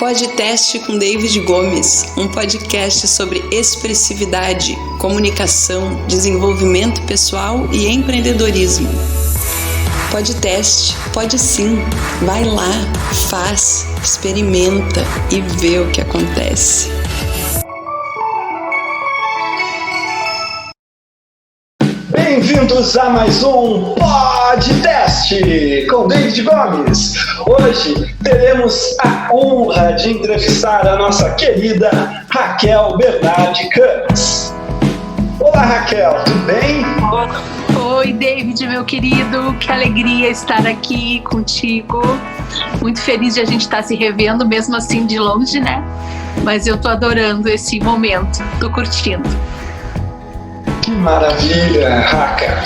Podcast com David Gomes, um podcast sobre expressividade, comunicação, desenvolvimento pessoal e empreendedorismo. Podcast, pode sim, vai lá, faz, experimenta e vê o que acontece. Bem-vindos a mais um podcast com David Gomes. Hoje teremos a honra de entrevistar a nossa querida Raquel Bernardi Campos. Olá, Raquel, tudo bem? Oi, David, meu querido, que alegria estar aqui contigo. Muito feliz de a gente estar se revendo, mesmo assim de longe, né? Mas eu tô adorando esse momento, tô curtindo. Que maravilha, Raca!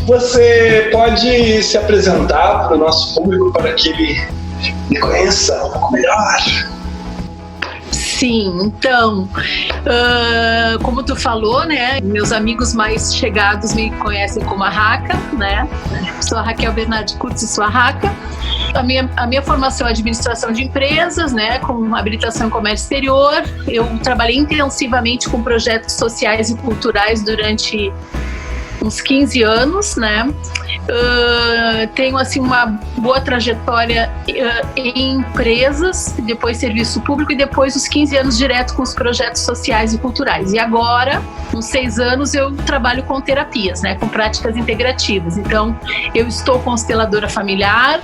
Você pode se apresentar para o nosso público para que ele me conheça um pouco melhor? Sim, então, como tu falou, né, meus amigos mais chegados me conhecem como a Raca, né? Sou a Raquel Bernardi Curtis e sou a Raca. A minha formação é administração de empresas, né, com habilitação em comércio exterior. Eu trabalhei intensivamente com projetos sociais e culturais durante uns 15 anos, né? Tenho assim uma boa trajetória em empresas, depois serviço público e depois os 15 anos direto com os projetos sociais e culturais. E agora, uns 6 anos, eu trabalho com terapias, né, com práticas integrativas. Então, eu estou consteladora familiar,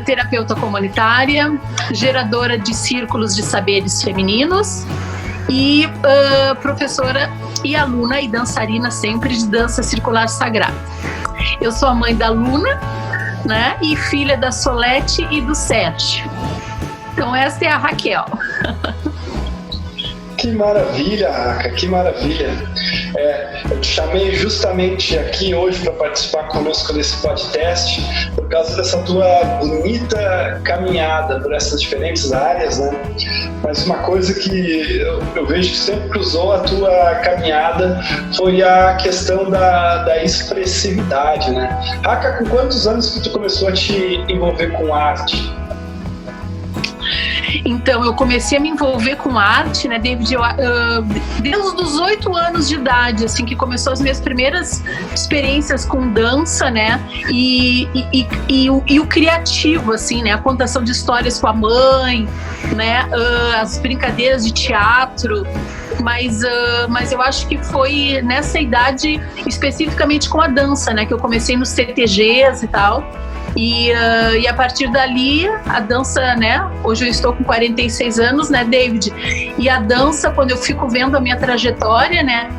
terapeuta comunitária, geradora de círculos de saberes femininos e professora e aluna e dançarina sempre de dança circular sagrada. Eu sou a mãe da Luna, né, e filha da Solete e do Sérgio. Então essa é a Raquel. Que maravilha, Raca, que maravilha. Eu te chamei justamente aqui hoje para participar conosco desse podcast por causa dessa tua bonita caminhada por essas diferentes áreas, né? Mas uma coisa que eu vejo que sempre cruzou a tua caminhada foi a questão da expressividade, né? Raca, com quantos anos que tu começou a te envolver com arte? Então, eu comecei a me envolver com arte, né, David, desde os 8 anos de idade, assim, que começou as minhas primeiras experiências com dança, né, e o criativo, assim, né, a contação de histórias com a mãe, né, as brincadeiras de teatro, mas eu acho que foi nessa idade, especificamente com a dança, né, que eu comecei nos CTGs e tal. E a partir dali, a dança, né? Hoje eu estou com 46 anos, né, David? E a dança, quando eu fico vendo a minha trajetória, né?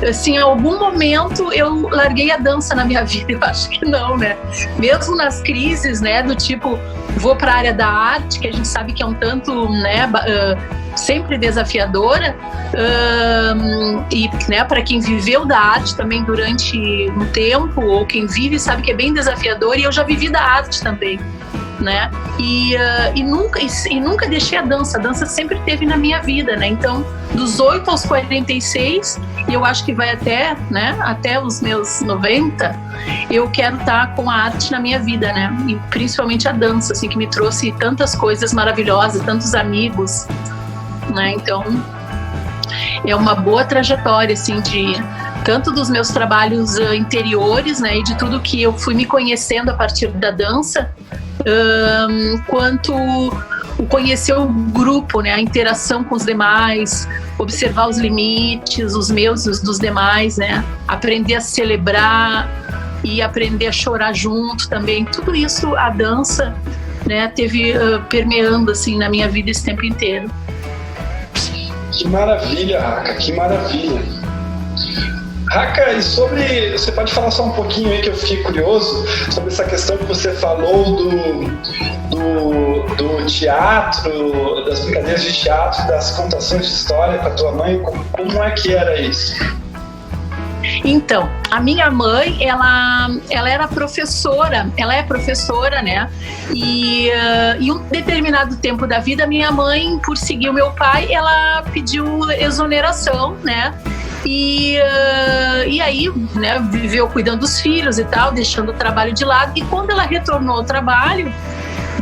Assim, em algum momento eu larguei a dança na minha vida, eu acho que não, né? Mesmo nas crises, né? Do tipo, vou para a área da arte, que a gente sabe que é um tanto, né? Sempre desafiadora, e, né, para quem viveu da arte também durante um tempo, ou quem vive sabe que é bem desafiador, e eu já vivi da arte também, né? E nunca deixei a dança sempre esteve na minha vida, né? Então, dos 8 aos 46, e eu acho que vai até, né, até os meus 90, eu quero estar com a arte na minha vida, né? E principalmente a dança, assim, que me trouxe tantas coisas maravilhosas, tantos amigos, né? Então é uma boa trajetória, assim, de tanto dos meus trabalhos interiores, né, e de tudo que eu fui me conhecendo a partir da dança, quanto o conhecer o grupo, né, a interação com os demais, observar os limites, os meus e os dos demais, né, aprender a celebrar e aprender a chorar junto também. Tudo isso a dança, né, teve permeando, assim, na minha vida esse tempo inteiro. Que maravilha, Raca, que maravilha. Raca, e sobre... Você pode falar só um pouquinho aí que eu fiquei curioso sobre essa questão que você falou do teatro, das brincadeiras de teatro, das contações de história com a tua mãe, como é que era isso? Então, a minha mãe, ela era professora, ela é professora, né? E um determinado tempo da vida, minha mãe, por seguir o meu pai, ela pediu exoneração, né? E aí, né, viveu cuidando dos filhos e tal, deixando o trabalho de lado. E quando ela retornou ao trabalho,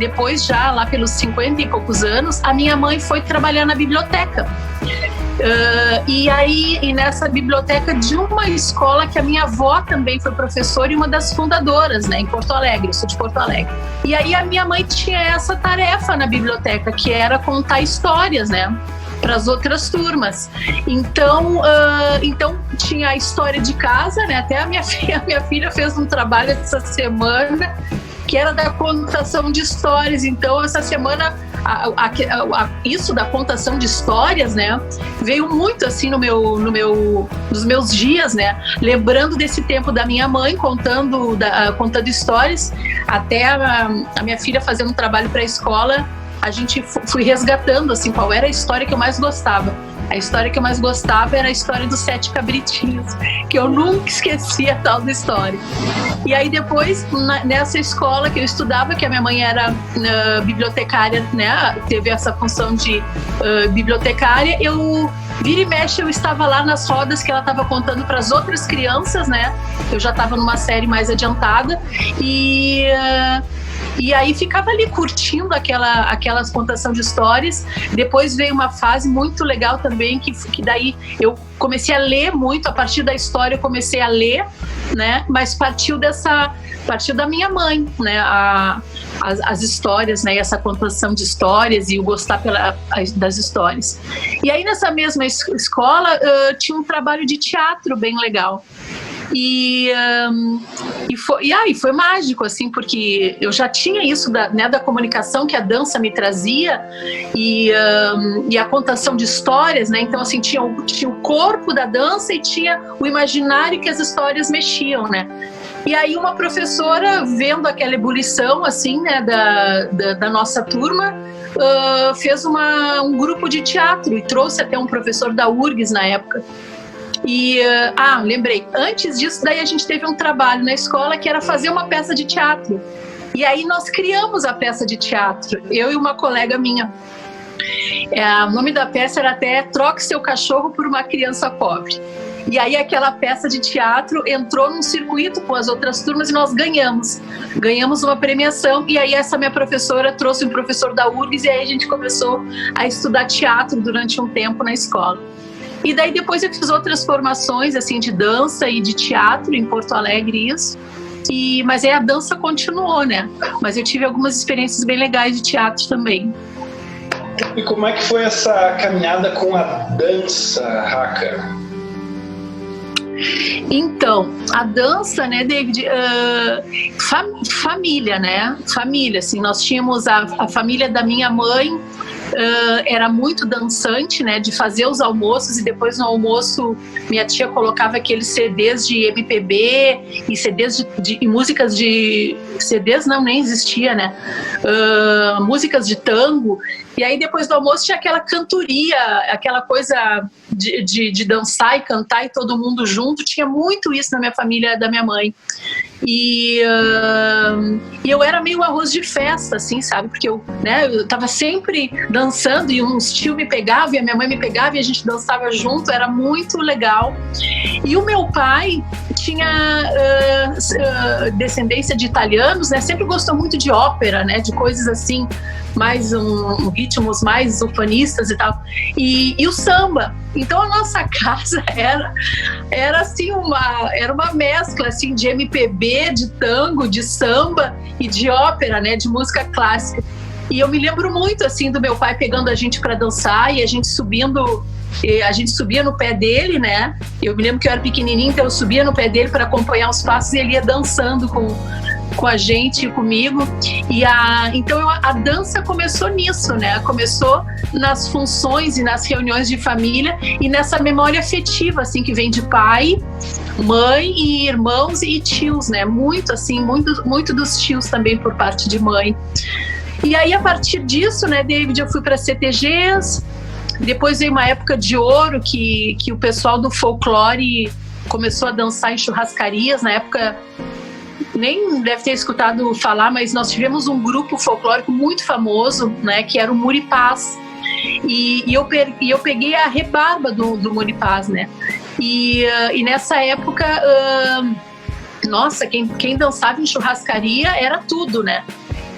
depois já lá pelos 50 e poucos anos, a minha mãe foi trabalhar na biblioteca. E nessa biblioteca de uma escola que a minha avó também foi professora e uma das fundadoras, né, em Porto Alegre, eu sou de Porto Alegre. E aí a minha mãe tinha essa tarefa na biblioteca, que era contar histórias, né, para as outras turmas. Então tinha a história de casa, né, até a minha filha fez um trabalho essa semana que era da contação de histórias. Então essa semana isso da contação de histórias, né, veio muito assim nos meus dias, né, lembrando desse tempo da minha mãe contando histórias, até a minha filha fazendo um trabalho para a escola. A gente fui resgatando assim qual era a história que eu mais gostava. A história que eu mais gostava era a história dos 7 cabritinhos, que eu nunca esqueci a tal da história. E aí depois, nessa escola que eu estudava, que a minha mãe era bibliotecária, né, teve essa função de bibliotecária, vira e mexe eu estava lá nas rodas que ela estava contando para as outras crianças, né? Eu já estava numa série mais adiantada e aí ficava ali curtindo aquelas contação de histórias. Depois veio uma fase muito legal também, que daí eu comecei a ler muito, a partir da história eu comecei a ler, né? Mas partiu da minha mãe, né? As histórias, né? Essa contação de histórias e o gostar das histórias. E aí nessa mesma escola tinha um trabalho de teatro bem legal. E foi mágico, assim, porque eu já tinha isso da comunicação que a dança me trazia e a contação de histórias, né? Então, assim, tinha o corpo da dança e tinha o imaginário que as histórias mexiam, né? E aí uma professora, vendo aquela ebulição, assim, né, da nossa turma, fez um grupo de teatro e trouxe até um professor da URGS na época. E, lembrei, antes disso, daí a gente teve um trabalho na escola que era fazer uma peça de teatro. E aí nós criamos a peça de teatro, eu e uma colega minha. O nome da peça era até Troque Seu Cachorro por uma Criança Pobre. E aí aquela peça de teatro entrou num circuito com as outras turmas e nós ganhamos uma premiação. E aí essa minha professora trouxe um professor da URGS e aí a gente começou a estudar teatro durante um tempo na escola. E daí depois eu fiz outras formações assim de dança e de teatro em Porto Alegre, isso. Mas aí a dança continuou, né? Mas eu tive algumas experiências bem legais de teatro também. E como é que foi essa caminhada com a dança, Raca? Então, a dança, né, David, família, né? Família, assim, nós tínhamos a família da minha mãe, era muito dançante, né, de fazer os almoços e depois no almoço minha tia colocava aqueles CDs de MPB e CDs de músicas de... CDs não, nem existia, né? Músicas de tango. E aí depois do almoço tinha aquela cantoria, aquela coisa de dançar e cantar e todo mundo junto. Tinha muito isso na minha família da minha mãe. E eu era meio arroz de festa, assim, sabe? Porque eu tava sempre dançando e uns tios me pegavam e a minha mãe me pegava e a gente dançava junto, era muito legal. E o meu pai tinha descendência de italianos, né? Sempre gostou muito de ópera, né? De coisas assim, mais ritmos mais ufanistas e tal. E o samba. Então a nossa casa era assim era uma mescla assim de MPB, de tango, de samba e de ópera, né, de música clássica. E eu me lembro muito assim do meu pai pegando a gente para dançar e a gente subia no pé dele, né? Eu me lembro que eu era pequenininha, então eu subia no pé dele para acompanhar os passos e ele ia dançando com a gente e comigo. Então a dança começou nisso, né? Começou nas funções e nas reuniões de família e nessa memória afetiva, assim, que vem de pai, mãe e irmãos e tios, né? Muito, assim, muito dos tios também por parte de mãe. E aí, a partir disso, né, David, eu fui para CTGs, depois veio uma época de ouro que o pessoal do folclore começou a dançar em churrascarias, na época... Nem deve ter escutado falar, mas nós tivemos um grupo folclórico muito famoso, né, que era o Muripás. E eu peguei a rebarba do Muripás, né? E nessa época, nossa, quem dançava em churrascaria era tudo, né?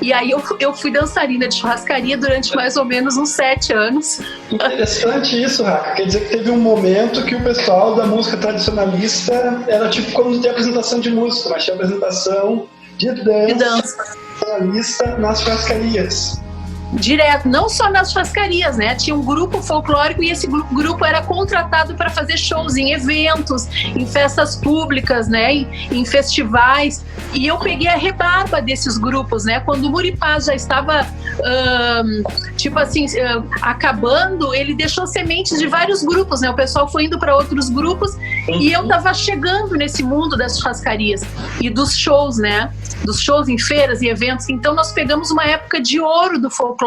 E aí eu fui dançarina de churrascaria durante mais ou menos uns 7 anos. Interessante isso, Raca. Quer dizer que teve um momento que o pessoal da música tradicionalista era tipo quando tem apresentação de música, mas tinha apresentação de dança tradicionalista nas churrascarias. Direto, não só nas churrascarias, né? Tinha um grupo folclórico e esse grupo era contratado para fazer shows em eventos, em festas públicas, né? Em festivais. E eu peguei a rebarba desses grupos, né? Quando o Muripaz já estava, acabando, ele deixou sementes de vários grupos, né? O pessoal foi indo para outros grupos e eu estava chegando nesse mundo das churrascarias e dos shows, né? Dos shows em feiras e eventos. Então nós pegamos uma época de ouro do folclore.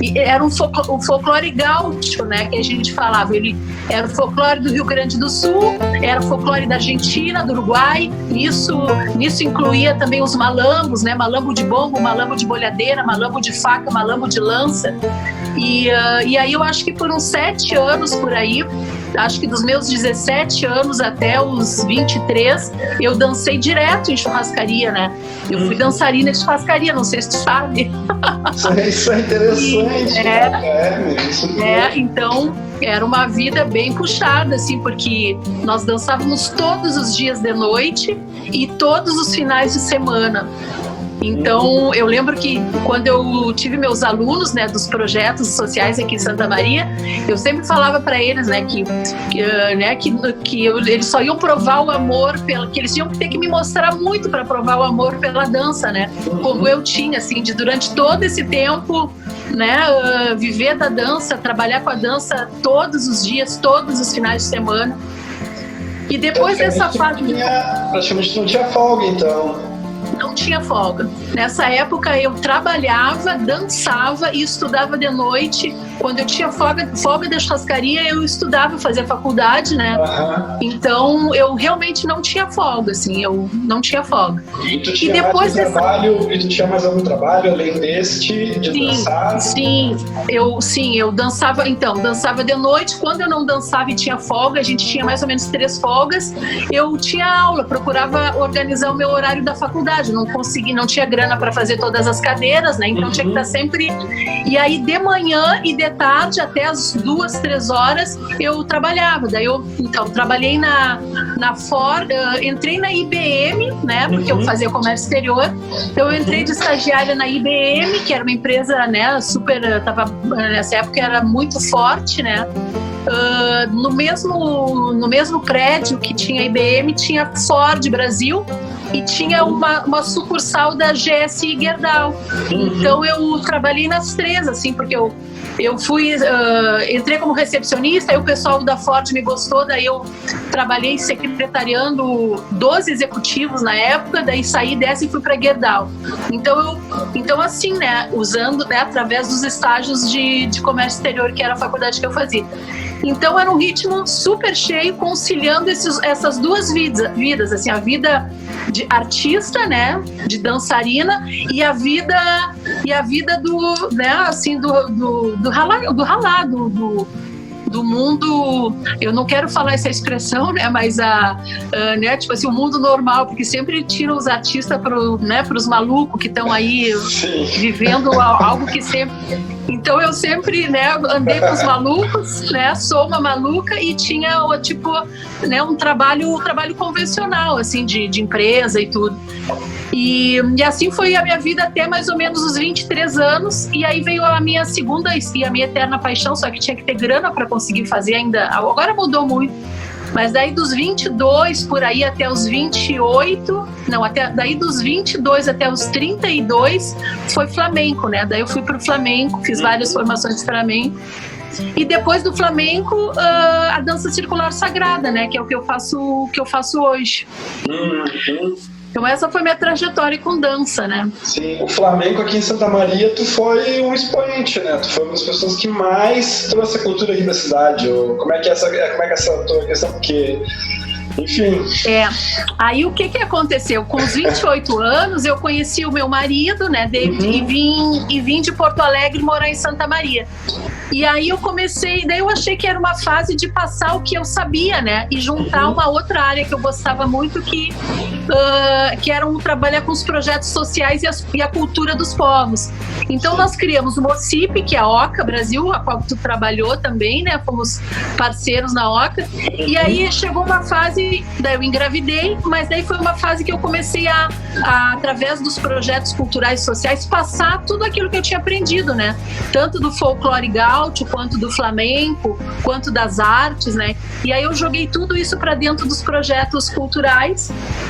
E era um folclore gaúcho, né, que a gente falava. Ele era o folclore do Rio Grande do Sul, era o folclore da Argentina, do Uruguai. Nisso incluía também os malambos, né, malambo de bombo, malambo de bolhadeira, malambo de faca, malambo de lança. E aí eu acho que por uns 7 anos por aí, acho que dos meus 17 anos até os 23, eu dancei direto em churrascaria, né? Eu fui dançarina de churrascaria, não sei se tu sabe. Isso é interessante. Então era uma vida bem puxada, assim, porque nós dançávamos todos os dias de noite e todos os finais de semana. Então, eu lembro que quando eu tive meus alunos, né, dos projetos sociais aqui em Santa Maria, eu sempre falava para eles, né, que eles só iam provar o amor, que eles tinham que ter que me mostrar muito para provar o amor pela dança, né, como eu tinha, assim, de durante todo esse tempo, né, viver da dança, trabalhar com a dança todos os dias, todos os finais de semana. E depois dessa fase... Praticamente não tinha folga, então... Não tinha folga. Nessa época eu trabalhava, dançava e estudava de noite. Quando eu tinha folga da churrascaria, eu estudava, fazia faculdade, né? Então eu realmente não tinha folga, assim, eu não tinha folga. E tu tinha mais algum trabalho além deste de dançar? Eu dançava, dançava de noite. Quando eu não dançava e tinha folga, a gente tinha mais ou menos 3 folgas, eu tinha aula, procurava organizar o meu horário da faculdade. Não tinha grana para fazer todas as cadeiras, né? Então tinha que estar sempre... E aí de manhã e de tarde, até as 2, 3 horas, eu trabalhava. Daí eu, trabalhei na Ford, entrei na IBM, né? Porque eu fazia comércio exterior. Então eu entrei de estagiária na IBM, que era uma empresa, né, super... nessa época era muito forte, né? No mesmo prédio que tinha a IBM, tinha a Ford Brasil e tinha uma sucursal da GSI Gerdau. Então eu trabalhei nas 3, assim, porque eu fui, entrei como recepcionista, aí o pessoal da Ford me gostou, daí eu trabalhei secretariando 12 executivos na época, daí saí dessa e fui para Gerdau. Então assim, né, usando, né, através dos estágios de comércio exterior, que era a faculdade que eu fazia. Então era um ritmo super cheio, conciliando essas duas vidas, assim, a vida de artista, né, de dançarina, e a vida do, né, assim, do ralado, do mundo, eu não quero falar essa expressão, né, mas né, tipo assim, o mundo normal, porque sempre tiram os artistas pros malucos que estão aí vivendo algo que sempre... Então eu sempre, né, andei com os malucos, né, sou uma maluca e tinha, tipo, né, um trabalho convencional, assim, de empresa e tudo. E assim foi a minha vida até mais ou menos os 23 anos, e aí veio a minha segunda e a minha eterna paixão, só que tinha que ter grana para conseguir fazer ainda. Agora mudou muito, mas daí dos 22 por aí até os 28, daí dos 22 até os 32 foi flamenco, né? Daí eu fui pro flamenco, fiz várias formações de flamenco. E depois do flamenco, a dança circular sagrada, né? Que é o que eu faço hoje. Então essa foi minha trajetória com dança, né? Sim, o flamenco aqui em Santa Maria, tu foi um expoente, né? Tu foi uma das pessoas que mais trouxe a cultura aqui da cidade. Como é que é essa tua questão? Porque, enfim... Aí o que aconteceu? Com os 28 anos, eu conheci o meu marido, né, David, e vim de Porto Alegre morar em Santa Maria. E aí eu comecei, daí eu achei que era uma fase de passar o que eu sabia, né? E juntar uma outra área que eu gostava muito, que era trabalhar com os projetos sociais e a cultura dos povos. Então nós criamos o MOCIP, que é a OCA Brasil, a qual tu trabalhou também, né? Fomos parceiros na OCA. E aí chegou uma fase, daí eu engravidei, mas daí foi uma fase que eu comecei a através dos projetos culturais e sociais, passar tudo aquilo que eu tinha aprendido, né? Tanto do folclore gaúcho, quanto do flamenco, quanto das artes, né? E aí eu joguei tudo isso para dentro dos projetos culturais,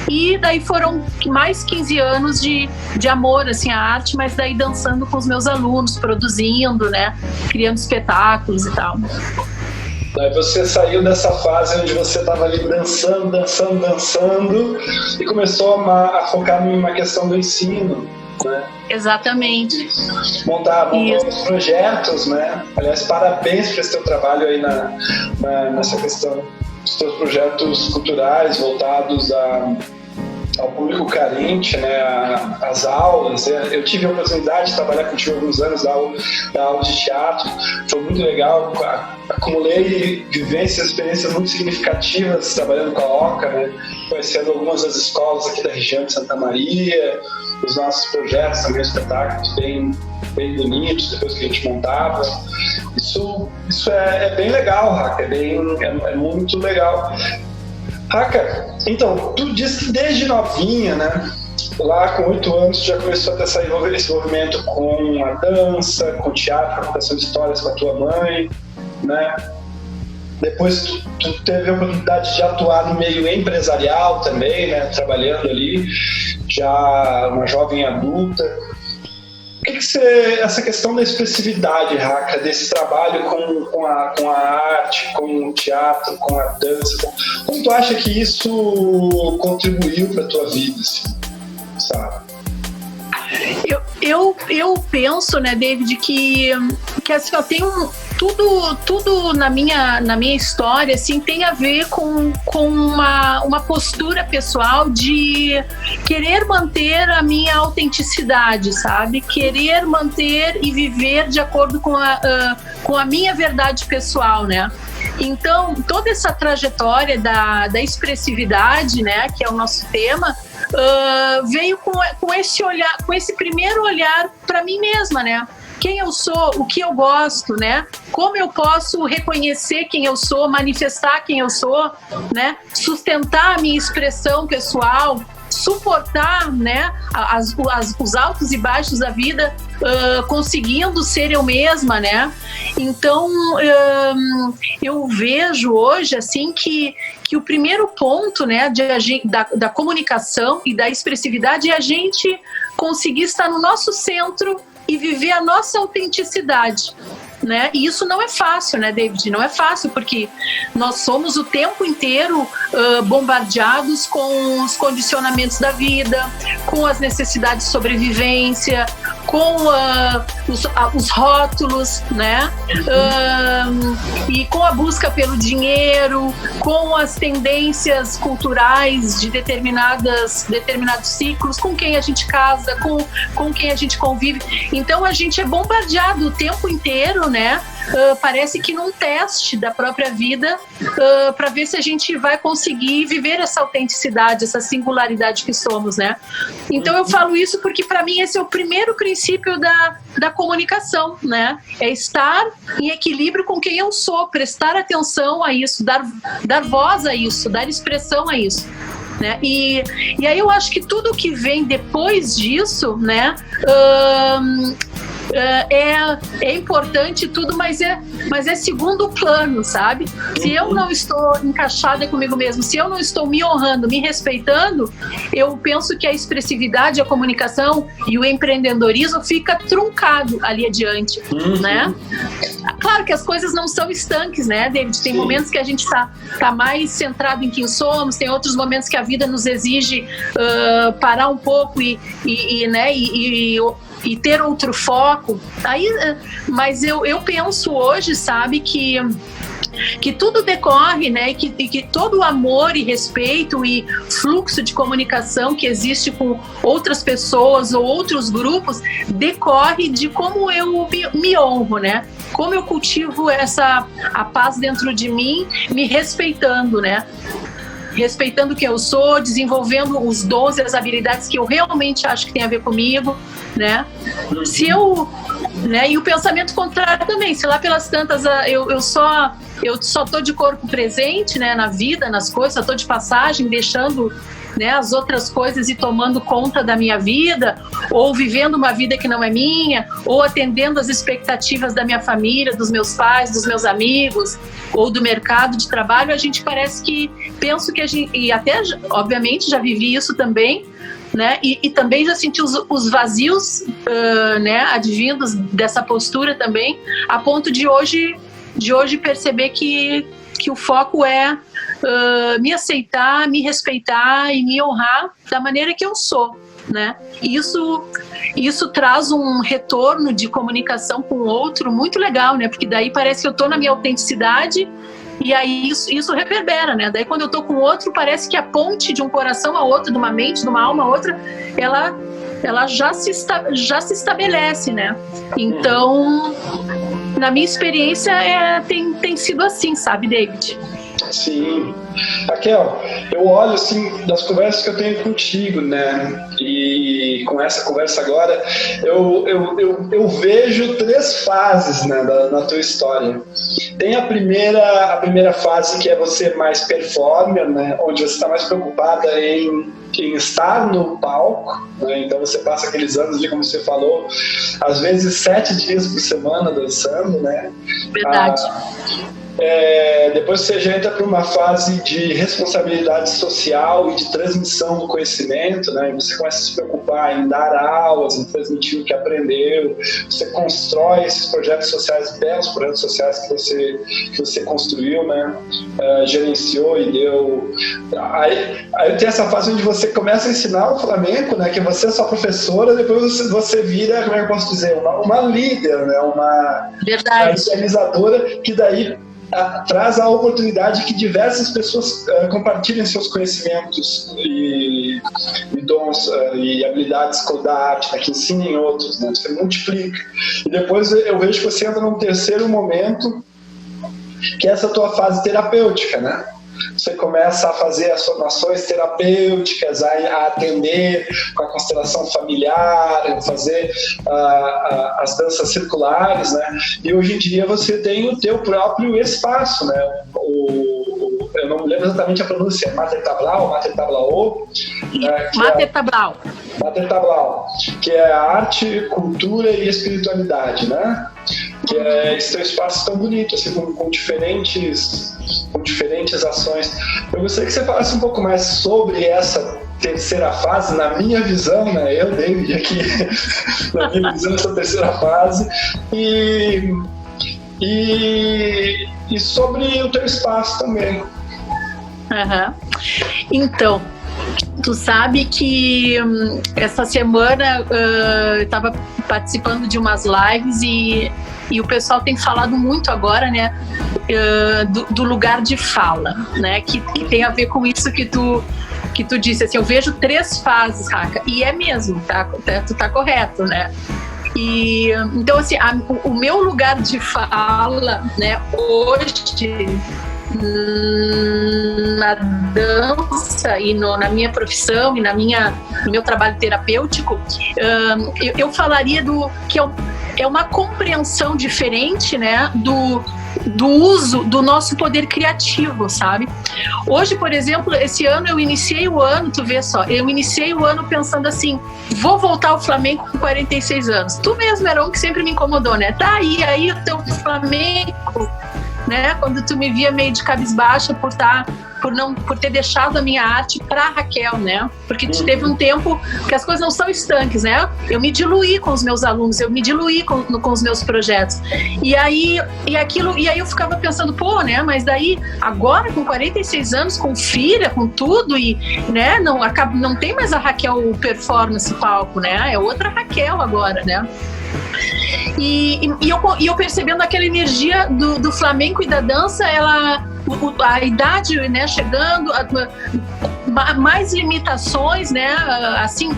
e daí foram mais 15 anos de amor, assim, à arte, mas daí dançando com os meus alunos, produzindo, né? Criando espetáculos e tal. Aí você saiu dessa fase onde você estava ali dançando, e começou a focar numa questão do ensino, né? Exatamente. Montar os projetos, né? Aliás, parabéns por esse teu trabalho aí nessa questão dos teus projetos culturais voltados ao público carente, né, as aulas. Eu tive a oportunidade de trabalhar contigo há alguns anos, dar aula de teatro, foi muito legal, acumulei vivências, experiências muito significativas trabalhando com a OCA, né, conhecendo algumas das escolas aqui da região de Santa Maria, os nossos projetos também, espetáculos bem bonitos, depois que a gente montava. Isso é bem legal, Raca, é muito legal. Raca, então, tu disse que desde novinha, né, lá com 8 anos, já começou a ter esse envolvimento com a dança, com o teatro, com a contação de histórias com a tua mãe, né? Depois tu teve a oportunidade de atuar no meio empresarial também, né, trabalhando ali, já uma jovem adulta. O que essa questão da expressividade, Raca, desse trabalho com a arte, com o teatro, com a dança, como tu acha que isso contribuiu para a tua vida, assim, sabe? Eu penso, né, David, que assim, eu tenho tudo na minha história, assim, tem a ver com uma postura pessoal de querer manter a minha autenticidade, sabe? Querer manter e viver de acordo com a minha verdade pessoal, né? Então, toda essa trajetória da expressividade, né, que é o nosso tema, veio com esse olhar, com esse primeiro olhar para mim mesma, né? Quem eu sou, o que eu gosto, né? Como eu posso reconhecer quem eu sou, manifestar quem eu sou, né? Sustentar a minha expressão pessoal, suportar, né, os altos e baixos da vida, conseguindo ser eu mesma, né? Então, eu vejo hoje, assim, que o primeiro ponto, né, da comunicação e da expressividade é a gente conseguir estar no nosso centro e viver a nossa autenticidade, né? E isso não é fácil, né, David? Não é fácil, porque nós somos o tempo inteiro bombardeados com os condicionamentos da vida, com as necessidades de sobrevivência, com os rótulos, né? E com a busca pelo dinheiro, com as tendências culturais de determinados ciclos, com quem a gente casa, com quem a gente convive. Então a gente é bombardeado o tempo inteiro, né? Parece que num teste da própria vida, para ver se a gente vai conseguir viver essa autenticidade, essa singularidade que somos, né? Então eu falo isso porque para mim esse é o primeiro princípio da comunicação, né? É estar em equilíbrio com quem eu sou, prestar atenção a isso, dar voz a isso, dar expressão a isso, né? E aí eu acho que tudo que vem depois disso, né? É importante tudo, mas é segundo plano, sabe? Se eu não estou encaixada comigo mesmo, se eu não estou me honrando, me respeitando, eu penso que a expressividade, a comunicação e o empreendedorismo fica truncado ali adiante, né? Claro que as coisas não são estanques, né, David? Tem momentos que a gente tá mais centrado em quem somos, tem outros momentos que a vida nos exige parar um pouco e ter outro foco. Aí, mas eu penso hoje, sabe, que que tudo decorre, né, e que todo o amor e respeito e fluxo de comunicação que existe com outras pessoas ou outros grupos decorre de como eu me honro, né? Como eu cultivo a paz dentro de mim, me respeitando, né? Respeitando quem eu sou, desenvolvendo os dons e as habilidades que eu realmente acho que tem a ver comigo, né? Se eu, né? E o pensamento contrário também, se lá pelas tantas eu só tô de corpo presente, né, na vida, nas coisas, só tô de passagem, deixando, né, as outras coisas e tomando conta da minha vida, ou vivendo uma vida que não é minha, ou atendendo as expectativas da minha família, dos meus pais, dos meus amigos, ou do mercado de trabalho, a gente parece que, penso que a gente, e até, obviamente, já vivi isso também, né, e também já senti os vazios, né, advindos dessa postura também, a ponto de hoje perceber que o foco é me aceitar, me respeitar e me honrar da maneira que eu sou, né? Isso traz um retorno de comunicação com o outro muito legal, né? Porque daí parece que eu tô na minha autenticidade e aí isso reverbera, né? Daí quando eu tô com o outro, parece que a ponte de um coração a outro, de uma mente, de uma alma a outra, ela já se estabelece, né? Então, na minha experiência, tem sido assim, sabe, David? Sim. Raquel, eu olho assim das conversas que eu tenho contigo, né? E com essa conversa agora, eu vejo 3 fases, né, na tua história. Tem a primeira fase, que é você mais performer, né? Onde você está mais preocupada em estar no palco, né? Então você passa aqueles anos de, como você falou, às vezes 7 dias por semana dançando, né? Verdade. Depois você já entra para uma fase de responsabilidade social e de transmissão do conhecimento, né? Você começa a se preocupar em dar aulas, em transmitir o que aprendeu, você constrói esses projetos sociais, belos projetos sociais que você construiu, né? Gerenciou e deu. Aí tem essa fase onde você começa a ensinar o flamenco, né? Que você é sua professora, depois você vira, como é que eu posso dizer, uma líder, né? Uma idealizadora, que daí traz a oportunidade que diversas pessoas compartilhem seus conhecimentos e dons e habilidades da arte, né, que ensinem outros, né, você multiplica. E depois eu vejo que você entra num terceiro momento, que é essa tua fase terapêutica, né? Você começa a fazer as formações terapêuticas, a atender com a constelação familiar, a fazer as danças circulares, né? E hoje em dia você tem o teu próprio espaço, né? Eu não me lembro exatamente a pronúncia, Mater Tablao, Mater Tablao. Mater Tablao. Mater Tablao, que é arte, cultura e espiritualidade, né? Que é esse teu espaço tão bonito, assim, com diferentes ações. Eu gostaria que você falasse um pouco mais sobre essa terceira fase, na minha visão, né? Eu, David, aqui, na minha visão, essa terceira fase, e sobre o teu espaço também. Uhum. Então, tu sabe que essa semana eu estava participando de umas lives e o pessoal tem falado muito agora, né, do lugar de fala, né, que tem a ver com isso que tu disse, assim, eu vejo 3 fases, Raca, e é mesmo, tu tá correto, né? E então, assim, o meu lugar de fala, né, hoje na dança e na minha profissão e no meu trabalho terapêutico, eu falaria que é uma compreensão diferente, né, do uso do nosso poder criativo, sabe? Hoje, por exemplo, esse ano eu iniciei o ano, tu vê só, eu iniciei o ano pensando assim, vou voltar ao flamenco com 46 anos. Tu mesmo, Heron, que sempre me incomodou, né? Tá aí o teu flamenco, né? Quando tu me via meio de cabisbaixa por ter deixado a minha arte para Raquel, né? Porque teve um tempo que as coisas não são estanques, né? Eu me diluí com os meus alunos, eu me diluí com os meus projetos. E aí eu ficava pensando, pô, né? Mas daí, agora com 46 anos, com filha, com tudo, e, né? Não tem mais a Raquel performance palco, né? É outra Raquel agora, né? E eu percebendo aquela energia do flamenco e da dança, a idade, né, chegando, mais limitações, né, assim,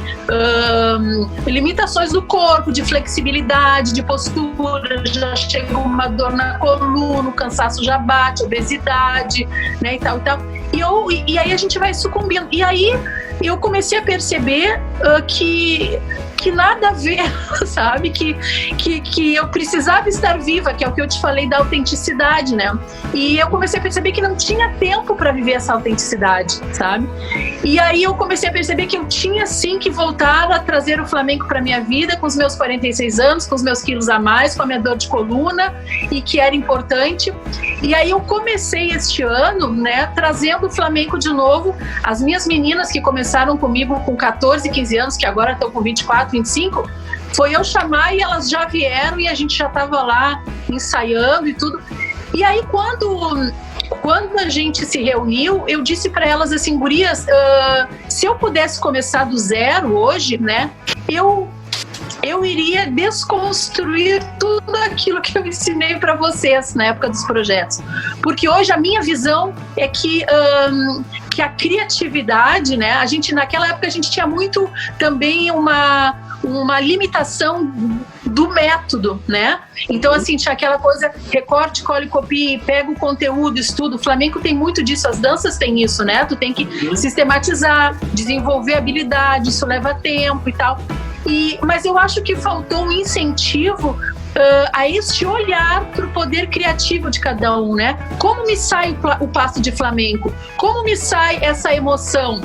limitações do corpo, de flexibilidade, de postura, já chega uma dor na coluna, o cansaço já bate, obesidade, né, e tal. E aí a gente vai sucumbindo. E aí eu comecei a perceber que nada a ver, sabe? Que eu precisava estar viva, que é o que eu te falei da autenticidade, né? E eu comecei a perceber que não tinha tempo para viver essa autenticidade, sabe? E aí eu comecei a perceber que eu tinha sim que voltar a trazer o flamenco para minha vida com os meus 46 anos, com os meus quilos a mais, com a minha dor de coluna, e que era importante. E aí eu comecei este ano, né, trazendo o flamenco de novo. As minhas meninas que começaram comigo com 14, 15 anos, que agora estão com 24, 25, foi eu chamar e elas já vieram e a gente já estava lá ensaiando e tudo. E aí quando a gente se reuniu, eu disse para elas assim, gurias, se eu pudesse começar do zero hoje, né, eu iria desconstruir tudo aquilo que eu ensinei para vocês na época dos projetos. Porque hoje a minha visão é que a criatividade, né, naquela época a gente tinha muito também uma limitação do método, né? Então, assim, tinha aquela coisa, recorte, cole, copie, pega o conteúdo, estuda. O flamenco tem muito disso, as danças têm isso, né? Tu tem que sistematizar, desenvolver habilidade, isso leva tempo e tal. Mas eu acho que faltou um incentivo a este olhar para o poder criativo de cada um, né? Como me sai o passo de flamenco? Como me sai essa emoção?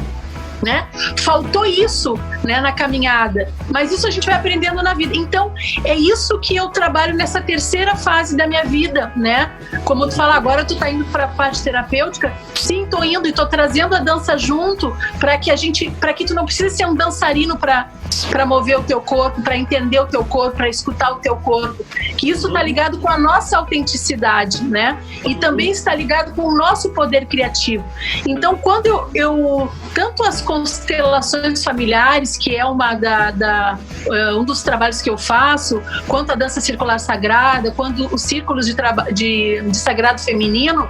Né? Faltou isso, né, na caminhada, mas isso a gente vai aprendendo na vida. Então é isso que eu trabalho nessa terceira fase da minha vida, né? Como tu fala, agora tu tá indo para a parte terapêutica. Sim, tô indo e tô trazendo a dança junto para que tu não precise ser um dançarino para mover o teu corpo, para entender o teu corpo, para escutar o teu corpo. Que isso tá ligado com a nossa autenticidade, né? E também está ligado com o nosso poder criativo. Então, quando eu tanto as constelações familiares, que é um dos trabalhos que eu faço, quanto a dança circular sagrada, quanto os círculos de sagrado feminino,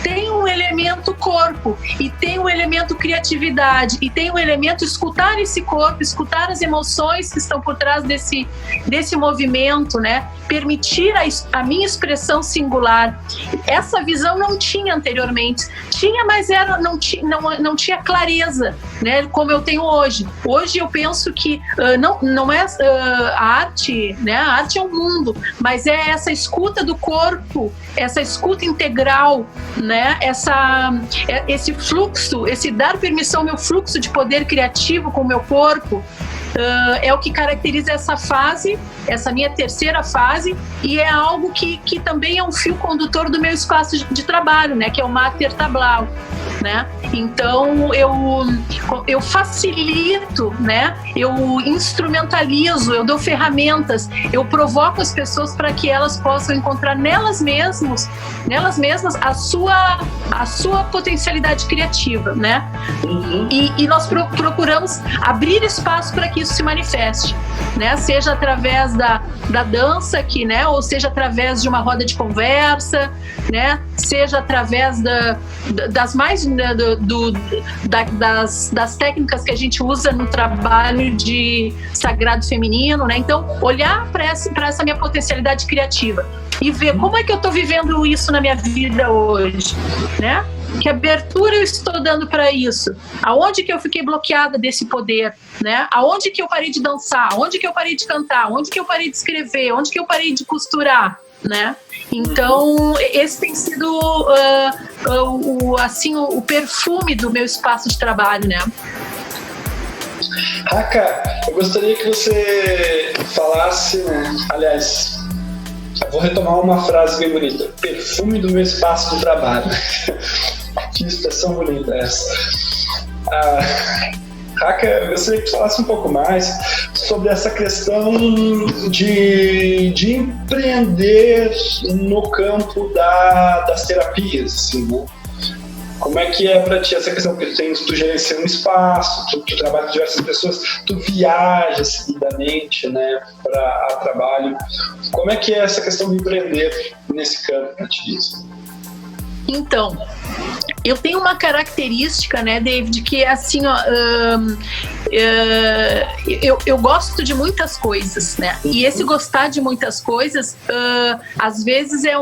tem um elemento corpo, e tem um elemento criatividade, e tem um elemento escutar esse corpo, escutar as emoções que estão por trás desse movimento, né? Permitir a minha expressão singular. Essa visão não tinha anteriormente. Tinha, mas não tinha clareza, né? Como eu tenho hoje. Hoje eu penso que não é a arte, né? A arte é um mundo, mas é essa escuta do corpo, essa escuta integral, né? Esse fluxo, esse dar permissão ao meu fluxo de poder criativo com o meu corpo, é o que caracteriza essa fase, essa minha terceira fase, e é algo que também é um fio condutor do meu espaço de trabalho, né, que é o Mater Tablau, né? Então eu facilito, né? Eu instrumentalizo, eu dou ferramentas, eu provoco as pessoas para que elas possam encontrar nelas mesmas a sua potencialidade criativa, né? E nós procuramos abrir espaço para que isso se manifeste, né? Seja através da dança aqui, né? Ou seja através de uma roda de conversa, né? Seja através das mais das técnicas que a gente usa no trabalho de sagrado feminino, né? Então, olhar para essa minha potencialidade criativa e ver como é que eu estou vivendo isso na minha vida hoje, né? Que abertura eu estou dando para isso? Aonde que eu fiquei bloqueada desse poder, né? Aonde que eu parei de dançar? Aonde que eu parei de cantar? Aonde que eu parei de escrever? Aonde que eu parei de costurar, né? Então, esse tem sido o perfume do meu espaço de trabalho, né? Raca, eu gostaria que você falasse, né? Aliás, eu vou retomar uma frase bem bonita: perfume do meu espaço de trabalho. Que expressão bonita essa. Raca, eu gostaria que você falasse um pouco mais sobre essa questão de empreender no campo das terapias, assim, né? Como é que é para ti essa questão? Porque tu gerencia um espaço, tu trabalha com diversas pessoas, tu viaja seguidamente, né, a trabalho. Como é que é essa questão de empreender nesse campo para ti? Então, eu tenho uma característica, né, David, que é assim, ó, eu gosto de muitas coisas, né? E esse gostar de muitas coisas, às vezes é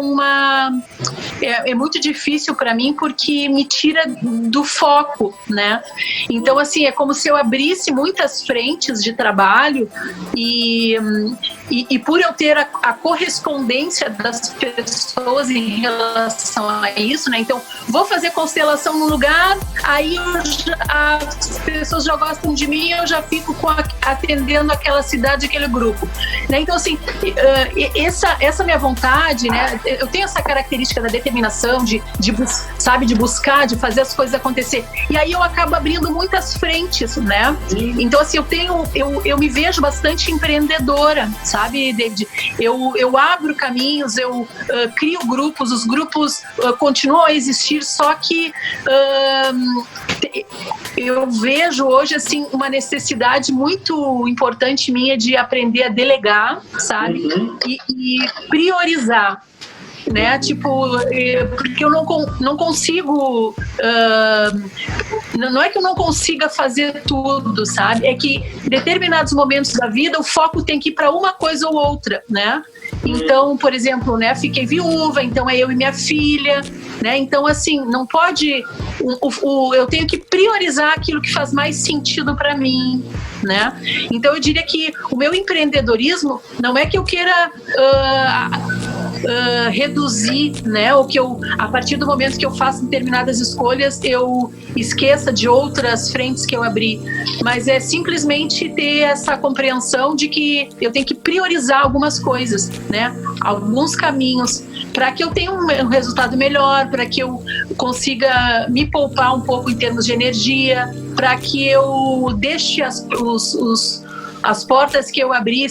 muito difícil para mim, porque me tira do foco, né? Então, assim, é como se eu abrisse muitas frentes de trabalho e por eu ter a correspondência das pessoas em relação a isso, né? Então, vou fazer constelação no lugar, aí as pessoas já gostam de mim, eu já fico atendendo aquela cidade, aquele grupo, né? Então, assim, essa minha vontade, né? Eu tenho essa característica da determinação, de buscar, de fazer as coisas acontecer. E aí eu acabo abrindo muitas frentes, né? Então, assim, eu me vejo bastante empreendedora, sabe, David? Eu abro caminhos, eu crio grupos, os grupos continuam a existir, só que eu vejo hoje, assim, uma necessidade muito importante minha de aprender a delegar, sabe? E priorizar, né? Tipo, porque eu não consigo, não é que eu não consiga fazer tudo, sabe? É que em determinados momentos da vida o foco tem que ir para uma coisa ou outra, né? Então, por exemplo, né, fiquei viúva, então é eu e minha filha, né? Então, assim, não pode, eu tenho que priorizar aquilo que faz mais sentido para mim, né? Então, eu diria que o meu empreendedorismo não é que eu queira reduzir, né? Ou que a partir do momento que eu faço determinadas escolhas, eu esqueça de outras frentes que eu abri, mas é simplesmente ter essa compreensão de que eu tenho que priorizar algumas coisas, né? Alguns caminhos, para que eu tenha um resultado melhor, para que eu consiga me poupar um pouco em termos de energia, para que eu deixe as portas que eu abri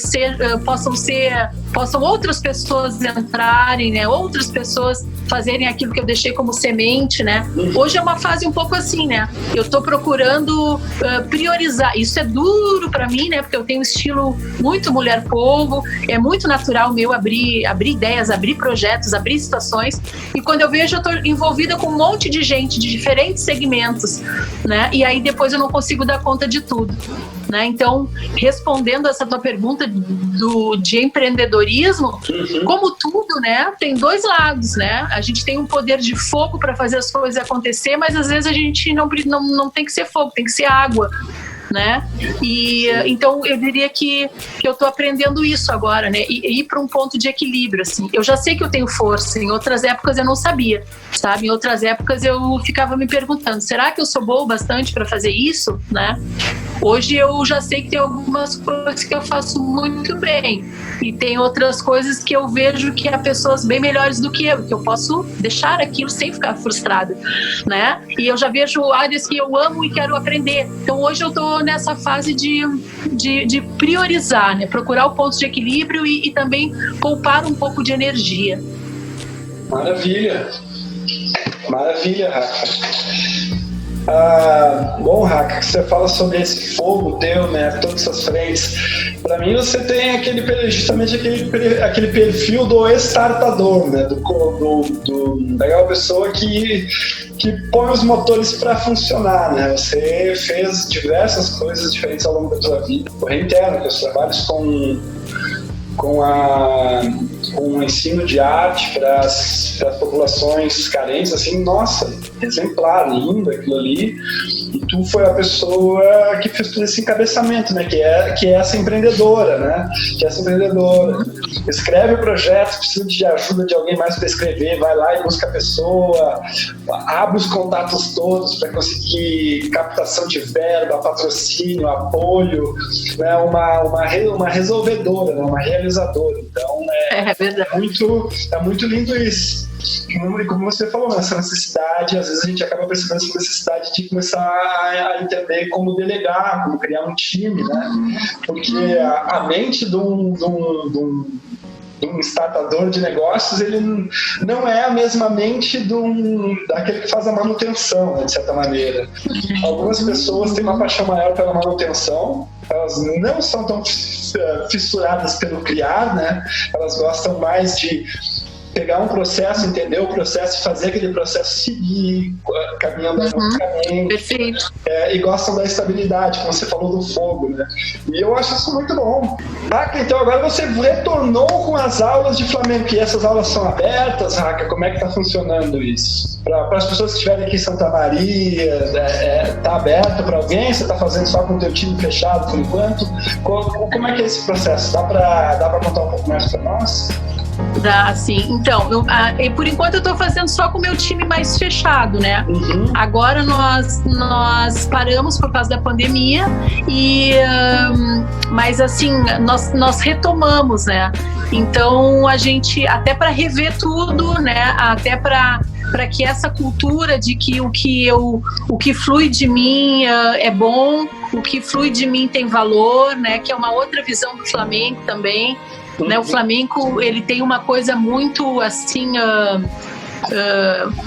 possam outras pessoas entrarem, né? Outras pessoas fazerem aquilo que eu deixei como semente, né? Hoje é uma fase um pouco assim, né? Eu tô procurando priorizar. Isso é duro para mim, né? Porque eu tenho um estilo muito mulher-povo, é muito natural meu abrir ideias, abrir projetos, abrir situações. E quando eu vejo, eu tô envolvida com um monte de gente de diferentes segmentos, né? E aí depois eu não consigo dar conta de tudo, né? Então, respondendo essa tua pergunta de empreendedorismo, como tudo, né, tem dois lados, né? A gente tem um poder de fogo para fazer as coisas acontecer, mas às vezes a gente não tem que ser fogo, tem que ser água, né? E então eu diria que eu tô aprendendo isso agora, né? E ir para um ponto de equilíbrio, assim. Eu já sei que eu tenho força, em outras épocas eu não sabia, sabe? Em outras épocas eu ficava me perguntando, será que eu sou boa o bastante para fazer isso, né? Hoje eu já sei que tem algumas coisas que eu faço muito bem e tem outras coisas que eu vejo que há pessoas bem melhores do que eu posso deixar aquilo sem ficar frustrada, né? E eu já vejo áreas que eu amo e quero aprender. Então hoje eu tô nessa fase de priorizar, né? Procurar o ponto de equilíbrio e também poupar um pouco de energia. Maravilha, Rafa. Bom, Rafa, você fala sobre esse fogo teu, né? Todas essas frentes. Para mim, você tem justamente aquele perfil do startador, né? Daquela pessoa que põe os motores para funcionar, né? Você fez diversas coisas diferentes ao longo da sua vida. Eu reitero que os trabalhos com o ensino de arte para as populações carentes, assim, nossa, exemplar, lindo aquilo ali. E tu foi a pessoa que fez todo esse encabeçamento, né? Que é essa empreendedora, né? Escreve o projeto, precisa de ajuda de alguém mais para escrever, vai lá e busca a pessoa, abre os contatos todos para conseguir captação de verba, patrocínio, apoio, né? Uma resolvedora, né? Uma realizadora. Então é muito lindo isso. E como você falou, essa necessidade, às vezes a gente acaba percebendo essa necessidade de começar a entender como delegar, como criar um time, né? Porque a mente de um um startador de negócios, ele não é a mesma mente daquele que faz a manutenção, né, de certa maneira. Algumas pessoas têm uma paixão maior pela manutenção, elas não são tão fissuradas pelo criar, né? Elas gostam mais de pegar um processo, entender o processo e fazer aquele processo seguir, caminhando harmonicamente. Perfeito. E gostam da estabilidade, como você falou do fogo, né? E eu acho isso muito bom. Raca, então agora você retornou com as aulas de flamenco, e essas aulas são abertas, Raca? Como é que está funcionando isso? Para as pessoas que estiverem aqui em Santa Maria, está aberto para alguém? Você está fazendo só com o teu time fechado por enquanto? Como é que é esse processo? Dá para contar um pouco mais para nós? Dá, sim. Então, por enquanto eu estou fazendo só com o meu time mais fechado, né? Agora nós paramos por causa da pandemia, mas assim, nós retomamos, né? Então a gente, até para rever tudo, né? Até para que essa cultura de que o que flui de mim é bom, o que flui de mim tem valor, né? Que é uma outra visão do flamenco também. Né, o flamenco, ele tem uma coisa muito assim,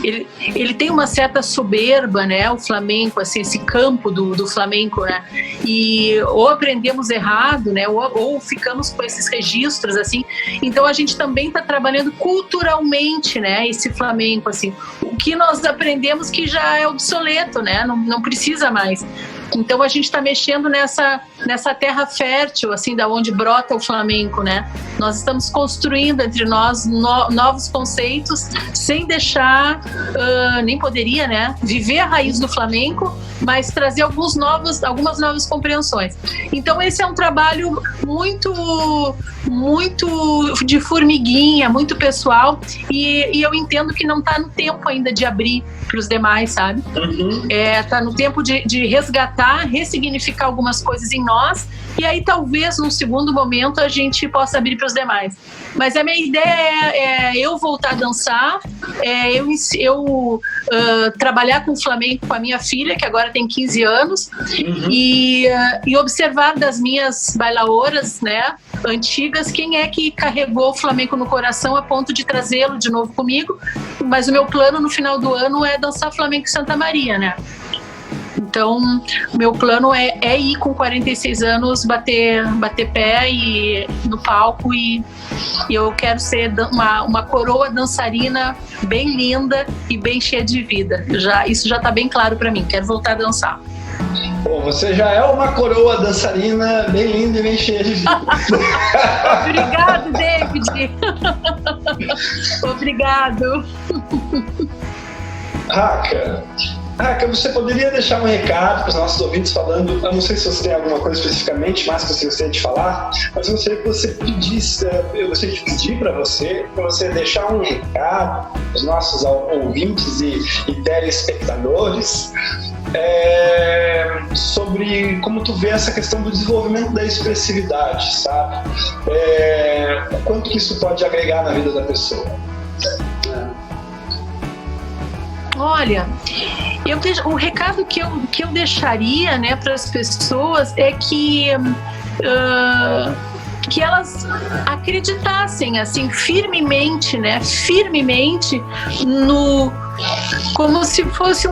ele tem uma certa soberba, né, o flamenco, assim, esse campo do flamenco, né, e ou aprendemos errado, né, ou ficamos com esses registros, assim. Então a gente também está trabalhando culturalmente, né, esse flamenco, assim, o que nós aprendemos que já é obsoleto, né, não precisa mais. Então a gente está mexendo nessa terra fértil, assim, da onde brota o flamenco, né? Nós estamos construindo entre nós novos conceitos, sem deixar, nem poderia, né? Viver a raiz do flamenco, mas trazer algumas novas compreensões. Então esse é um trabalho muito de formiguinha, muito pessoal, e eu entendo que não está no tempo ainda de abrir para os demais, sabe? Tá no tempo de resgatar, ressignificar algumas coisas em nós, e aí talvez num segundo momento a gente possa abrir para os demais. Mas a minha ideia é eu voltar a dançar, eu trabalhar com o flamenco com a minha filha, que agora tem 15 anos, e observar das minhas bailaoras, né, antigas, quem é que carregou o flamenco no coração a ponto de trazê-lo de novo comigo. Mas o meu plano no final do ano é dançar flamenco em Santa Maria, né? Então, o meu plano é ir com 46 anos, bater pé no palco, e eu quero ser uma coroa dançarina bem linda e bem cheia de vida. Isso já está bem claro para mim, quero voltar a dançar. Bom, você já é uma coroa dançarina bem linda e bem cheia de vida. Obrigado, David. Obrigado. Raca, você poderia deixar um recado para os nossos ouvintes falando, eu não sei se você tem alguma coisa especificamente mais que você gostaria de falar, mas eu gostaria que você pedisse, eu gostaria de pedir para você deixar um recado para os nossos ouvintes e telespectadores, sobre como tu vê essa questão do desenvolvimento da expressividade, sabe? O quanto que isso pode agregar na vida da pessoa. Olha, o recado que eu deixaria, né, para as pessoas é que elas acreditassem, assim, firmemente, né, como se fosse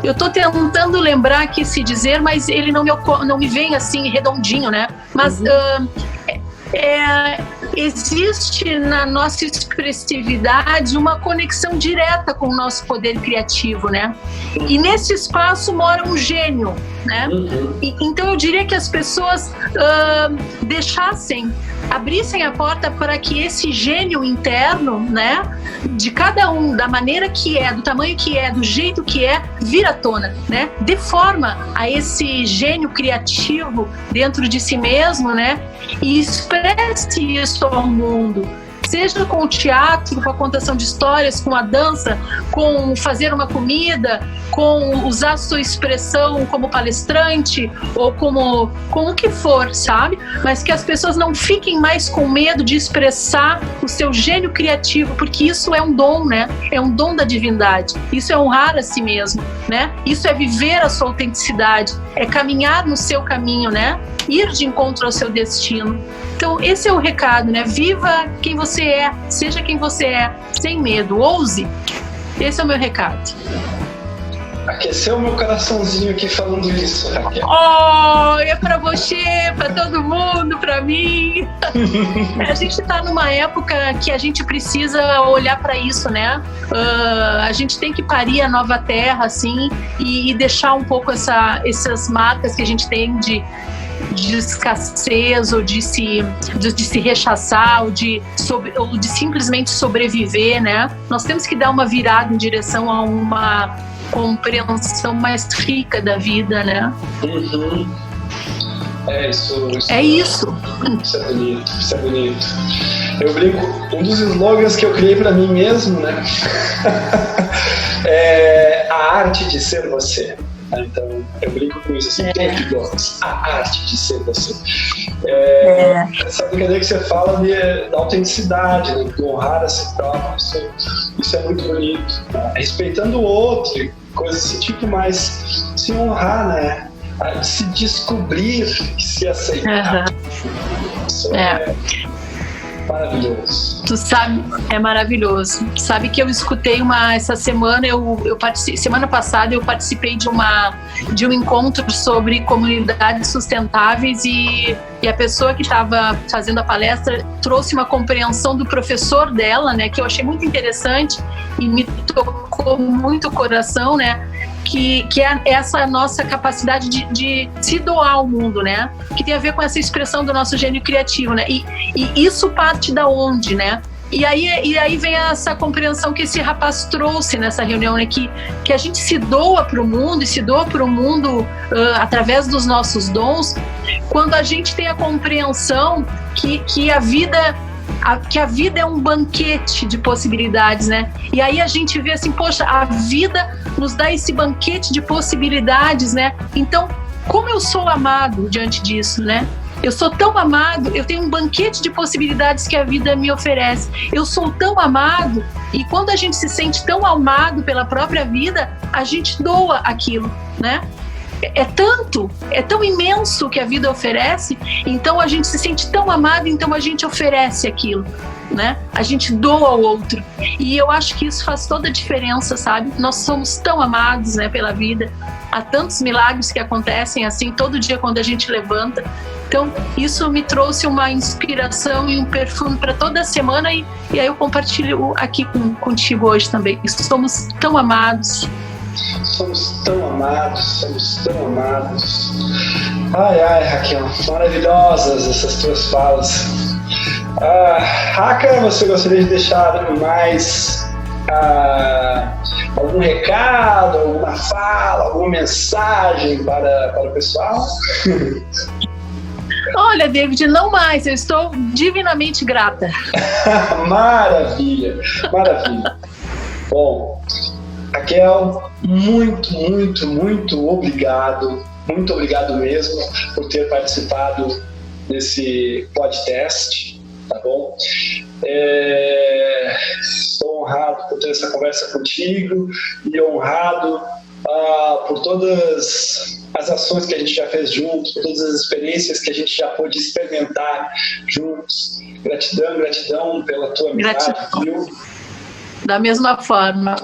eu estou tentando lembrar aqui se dizer, mas ele não me vem assim redondinho, né? Mas existe na nossa expressividade uma conexão direta com o nosso poder criativo, né? E nesse espaço mora um gênio, né? Então eu diria que as pessoas abrissem a porta para que esse gênio interno, né, de cada um, da maneira que é, do tamanho que é, do jeito que é, vir à tona, né? Dê forma a esse gênio criativo dentro de si mesmo, né? E expresse isso ao mundo. seja com o teatro, com a contação de histórias, com a dança, com fazer uma comida, com usar sua expressão como palestrante ou com o que for, sabe? Mas que as pessoas não fiquem mais com medo de expressar o seu gênio criativo, porque isso é um dom, né? É um dom da divindade. Isso é honrar a si mesmo, né? Isso é viver a sua autenticidade, é caminhar no seu caminho, né? Ir de encontro ao seu destino. Então esse é o recado, né? Viva quem você é, seja quem você é, sem medo, ouse. Esse é o meu recado. Aqueceu o meu coraçãozinho aqui falando isso, Raquel. Oh, é pra você, pra todo mundo, pra mim. A gente tá numa época que a gente precisa olhar pra isso, né? A gente tem que parir a nova terra, assim, e deixar um pouco essas marcas que a gente tem de escassez, ou de se rechaçar, ou de simplesmente sobreviver, né? Nós temos que dar uma virada em direção a uma compreensão mais rica da vida, né? Uhum. Isso é isso. Isso é bonito, isso é bonito. Eu brinco, um dos slogans que eu criei para mim mesmo, né? É a arte de ser você. Então, eu brinco com isso assim, a arte de ser você. Essa brincadeira que você fala da autenticidade, né, de honrar a si próprio, isso é muito bonito. Né? Respeitando o outro, coisas desse tipo, mas se honrar, né? Se descobrir e se aceitar. Isso é maravilhoso. Tu sabe, é maravilhoso. Sabe que eu escutei essa semana, semana passada eu participei de um encontro sobre comunidades sustentáveis e a pessoa que estava fazendo a palestra trouxe uma compreensão do professor dela, né, que eu achei muito interessante e me tocou muito o coração, né? Que é essa nossa capacidade de se doar ao mundo, né? Que tem a ver com essa expressão do nosso gênio criativo, né? E isso parte da onde, né? E aí vem essa compreensão que esse rapaz trouxe nessa reunião, né? Que a gente se doa para o mundo, e se doa para o mundo através dos nossos dons, quando a gente tem a compreensão que a vida é um banquete de possibilidades, né? E aí a gente vê assim, poxa, a vida nos dá esse banquete de possibilidades, né? Então, como eu sou amado diante disso, né? Eu sou tão amado, eu tenho um banquete de possibilidades que a vida me oferece. Eu sou tão amado, e quando a gente se sente tão amado pela própria vida, a gente doa aquilo, né? É tão imenso que a vida oferece, então a gente se sente tão amado, então a gente oferece aquilo, né? A gente doa ao outro. E eu acho que isso faz toda a diferença, sabe? Nós somos tão amados, né, pela vida. Há tantos milagres que acontecem assim todo dia quando a gente levanta. Então, isso me trouxe uma inspiração e um perfume para toda a semana, e aí eu compartilho aqui contigo hoje também. Somos tão amados. Somos tão amados, somos tão amados. Ai, Raquel, maravilhosas essas tuas falas. Raca, você gostaria de deixar mais algum recado, alguma fala, alguma mensagem para o pessoal? Olha, David, não mais, eu estou divinamente grata. Maravilha, maravilha. Bom, Raquel, muito, muito, muito obrigado. Muito obrigado mesmo por ter participado desse podcast, tá bom? Estou honrado por ter essa conversa contigo e honrado por todas as ações que a gente já fez juntos, por todas as experiências que a gente já pôde experimentar juntos. Gratidão pela tua amizade, viu? Da mesma forma,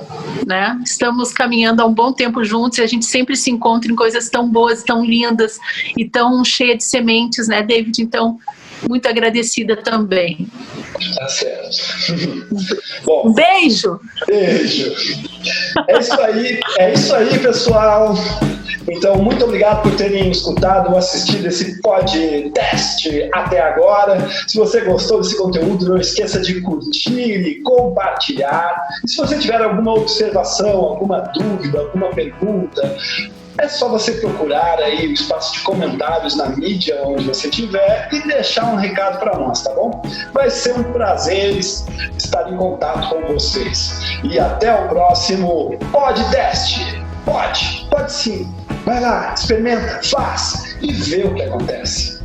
né? Estamos caminhando há um bom tempo juntos e a gente sempre se encontra em coisas tão boas, tão lindas e tão cheias de sementes, né, David? Então, muito agradecida também. Tá certo. Bom, um beijo! Beijo! É isso aí, pessoal! Então, muito obrigado por terem escutado ou assistido esse podcast até agora. Se você gostou desse conteúdo, não esqueça de curtir e compartilhar. E se você tiver alguma observação, alguma dúvida, alguma pergunta, É só você procurar aí o espaço de comentários na mídia onde você estiver e deixar um recado para nós, tá bom? Vai ser um prazer estar em contato com vocês. E até o próximo podcast. Pode sim. Vai lá, experimenta, faz e vê o que acontece.